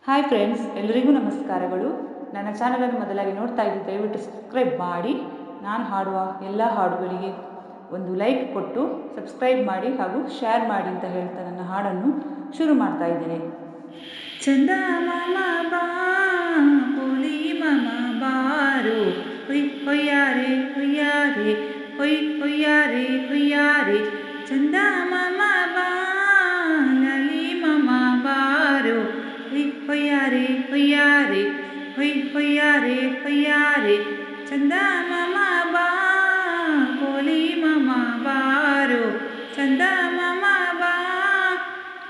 Hi friends, ಎಲ್ಲರಿಗೂ ನಮಸ್ಕಾರಗಳು. ನನ್ನ ಚಾನಲನ್ನು ಮೊದಲಾಗಿ ನೋಡ್ತಾ ಇದ್ದು ದಯವಿಟ್ಟು ಸಬ್ಸ್ಕ್ರೈಬ್ ಮಾಡಿ. ನಾನು ಹಾಡುವ ಎಲ್ಲ ಹಾಡುಗಳಿಗೆ ಒಂದು ಲೈಕ್ ಕೊಟ್ಟು ಸಬ್ಸ್ಕ್ರೈಬ್ ಮಾಡಿ ಹಾಗೂ ಶೇರ್ ಮಾಡಿ ಅಂತ ಹೇಳ್ತಾ ನನ್ನ ಹಾಡನ್ನು ಶುರು ಮಾಡ್ತಾ ಇದ್ದೇನೆ. ಚಂದ ಮಾಮ ಬಾ ಪೋಲಿ ಮಾಮ ಬಾರು, ಹೊಯ್ ಹೊಯ್ಯಾರೆ ಹೊಯ್ಯಾರೆ ಹೊಯ್ ಹೊಯ್ಯಾರೆ ಹೊಯ್ಯಾರೆ. ಚಂದ ಮಾಮ ಬಾ ಲಲಿ ಮಾಮ ಬಾರು, ಹೊಯ್ ಹೊಯ್ಯಾರೆ ಹೊಯ್ಯಾರೆ ಹೊಯ್ ಹೊಯ್ಯಾರೆ ಹೊಯ್ಯಾರೆ. ಚಂದ ಮಾಮ ಬಾ ಪೋಲಿ ಮಾಮ ಬಾರು, ಚಂದ ಮಾಮ ಬಾ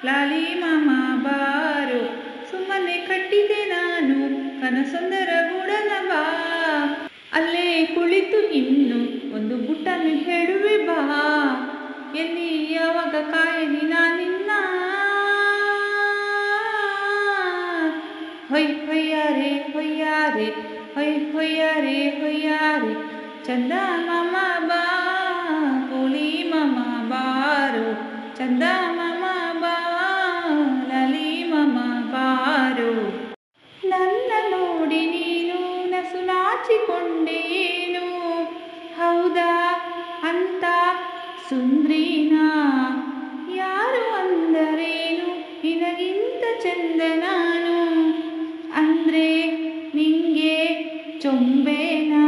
ಲಾಲಿ ಮಾಮ ಬಾರು. ಸುಮ್ಮನೆ ಕಟ್ಟಿದೆ ನಾನು ಕನಸೊಂದರ ಗೂಡನ ಬಾ, ಅಲ್ಲೇ ಕುಳಿತು ಇನ್ನು ಒಂದು ಗುಟ್ಟನ್ನು ಹೇಳುವೆ ಬಾ. ಎಲ್ಲಿ ಯಾವಾಗ ಕಾಯಲಿ ನಾನಿನ್ನ, ಹೊಯ್ ಹೊಯ್ಯಾರೆ ಹೊಯ್ಯಾರೆ ಹೊಯ್ ಹೊಯ್ಯಾರೆ ಹೊಯ್ಯಾರೆ. ಚಂದ ಮಾಮ ಬಾ ಪೋಲಿ ಮಾಮ ಬಾರು, ಚಂದ ಮಾಮ ಬಾ ಲಲಿ ಮಾಮ ಬಾರು. ನನ್ನ ನೋಡಿ ನೀನು ನಸು ನಾಚಿಕೊಂಡೇನು, ಹೌದಾ ಅಂತ ಸುಂದ್ರೀನಾ? ಯಾರು ಅಂದರೇನು ನಿನಗಿಂತ ಚಂದ ನಾನು, ಅಂದ್ರೆ ನಿಂಗೆ ಚೊಂಬೇನಾ?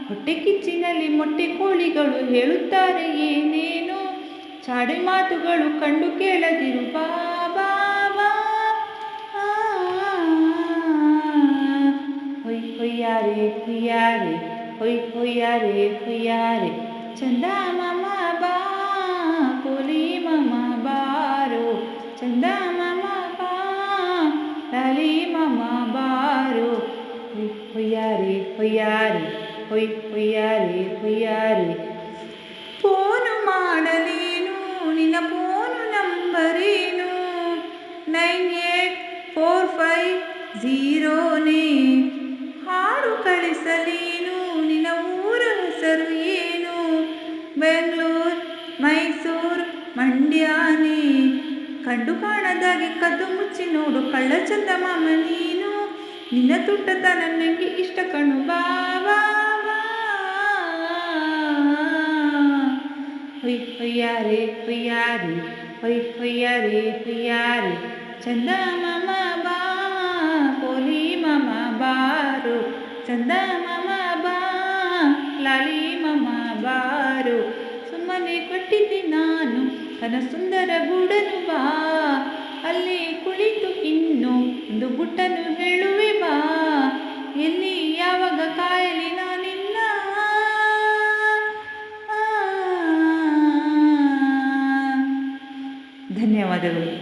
ಹೊಟ್ಟೆ ಕಿಚ್ಚಿನಲ್ಲಿ ಮೊಟ್ಟೆ ಕೋಳಿಗಳು ಹೇಳುತ್ತಾರೆ ಏನೇನು, ಚಾಡಿ ಮಾತುಗಳು ಕಂಡು ಕೇಳದಿರು ಬಾ ಬಾ ಬಾ. ಹೊಯ್ ಹೊಯ್ಯಾರೆ ಹೊಯ್ಯಾರೆ ಹೊಯ್ ಹೊಯ್ಯಾರೆ ಹೊಯ್ಯಾರೆ. ಚಂದ ಮಾಮ ಬಾ ಪೋಲಿ ಮಾಮ ಬಾರು, ಚಂದ ಮಾಮ ಬಾ ಲಾಲಿ ಮಾಮ ಬಾರು. ಹೊಯ್ ಹೊಯ್ಯಾರೆ ಹೊಯ್ಯಾರೆ ಹೊಯ್ ಹೊಯ್ಯಾರೆ ಹೊಯ್ಯಾರೆ. ಫೋನು ಮಾಡಲೇನು ನಿನ್ನ ಫೋನು ನಂಬರೇನು, 9845 ಹಾಡು ಕಳಿಸಲೇನು ನಿನ್ನ ಊರ ಹೆಸರು ಏನು, ಬೆಂಗಳೂರು ಮೈಸೂರು ಮಂಡ್ಯಾನೆ. ಕಂಡು ಕಾಣದಾಗಿ ಕದ್ದು ಮುಚ್ಚಿ ನೋಡು ಕಳ್ಳ ಚಂದ ಮಾಮ ನೀನು, ನಿನ್ನ ತುಟ್ಟತನ ನನಗೆ ಇಷ್ಟ ಕಣ್ಣು ಬಾ ಬಾ ಬಾ. ಹೊಯ್ ಹೊಯ್ಯಾರೆ ಹೊಯ್ಯಾರೆ ಹೊಯ್ ಹೊಯ್ಯಾರೆ ಹೊಯ್ಯಾರೆ. ಚಂದ ಮಾಮ ಬಾ ಪೋಲಿ ಮಾಮ ಬಾರು, ಚಂದ ಮಾಮ ಬಾ ಲಾಲಿ ಮಾಮ ಬಾರು. ಸುಮ್ಮನೆ ಕೊಟ್ಟಿದ್ದೆ ನಾನು ಕನಸುಂದರ ಗೂಡನು ಬಾ, ಅಲ್ಲಿ ಕುಳಿತು ಇನ್ನು ಒಂದು ಗುಟ್ಟನ್ನು ಹೇಳುವೆ ಬಾ. ಎಲ್ಲಿ ಯಾವಾಗ ಕಾಯಲಿ ನಾನಿನ್ನ. ಧನ್ಯವಾದಗಳು.